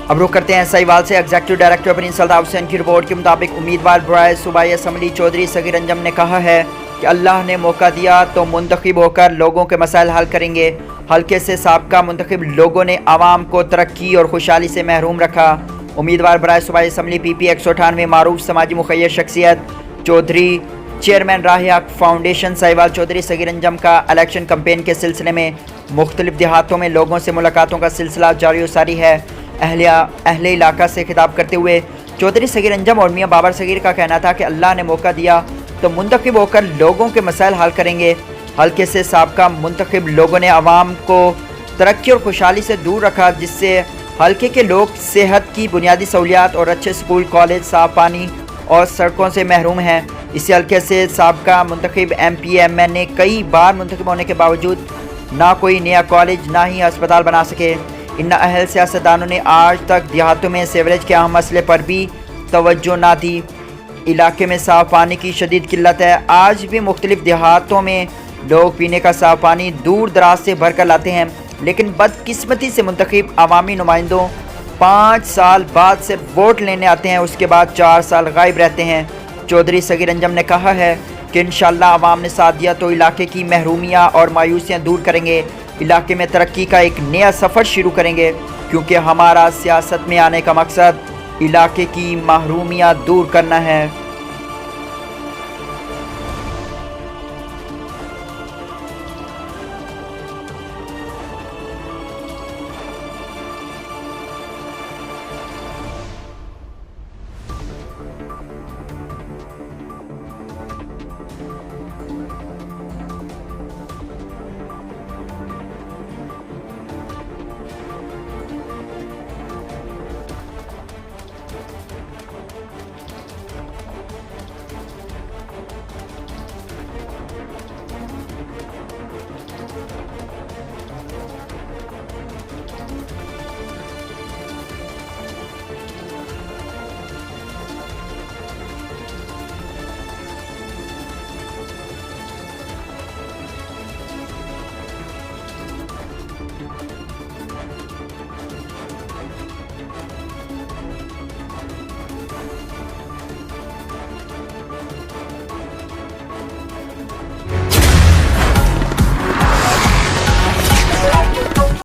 अब रुक करते हैं साहिवाल से। Executive director Prince Altaf Hussain की रिपोर्ट के मुताबिक उम्मीदवार बराए सूबाई असम्बली चौधरी सगीर अंजम ने कहा है कि अल्लाह ने मौका दिया तो मुंतखब होकर लोगों के मसाइल हल करेंगे। हल्के से साबका मुंतखब लोगों ने आवाम को तरक्की और खुशहाली से महरूम रखा। उम्मीदवार बराए सूबाई असम्बली PP 198 मारूफ समाजी मुखैर शख्सियत चौधरी चेयरमैन राह फाउंडेशन साहिवाल चौधरी सगीर अंजम का इलेक्शन कैंपेन के सिलसिले में मुख्तलिफ देहातों में लोगों से मुलाकातों का सिलसिला जारी सारी है। अहले इलाका से खिताब करते हुए चौधरी सगीर अंजम और मियाँ बाबर सगीर का कहना था कि अल्लाह ने मौका दिया तो मुंतखब होकर लोगों के मसाइल हल करेंगे। हल्के से साबका मुंतखब लोगों ने आवाम को तरक्की और खुशहाली से दूर रखा, जिससे हल्के के लोग सेहत की बुनियादी सहूलियात और अच्छे स्कूल कॉलेज साफ पानी और सड़कों से महरूम हैं। इसी हल्के से साबका मुंतखब MP MN कई बार मुंतखब होने के बावजूद ना कोई नया कॉलेज ना ही अस्पताल बना सके। इन अहल सियासतदानों ने आज तक देहातों में सीवरेज के अहम मसले पर भी तवज्जो ना दी। इलाके में साफ़ पानी की शदीद किल्लत है। आज भी मुख्तलिफ देहातों में लोग पीने का साफ़ पानी दूर दराज से भर कर लाते हैं, लेकिन बदकिस्मती से मुंतखब अवामी नुमाइंदों 5 साल बाद सिर्फ वोट लेने आते हैं, उसके बाद 4 साल गायब रहते हैं। चौधरी सगीर अंजम ने कहा है कि इंशाअल्लाह अवाम ने साथ दिया तो इलाके की महरूमियाँ और मायूसियाँ दूर करेंगे, इलाके में तरक्की का एक नया सफ़र शुरू करेंगे, क्योंकि हमारा सियासत में आने का मकसद इलाके की महरूमियाँ दूर करना है।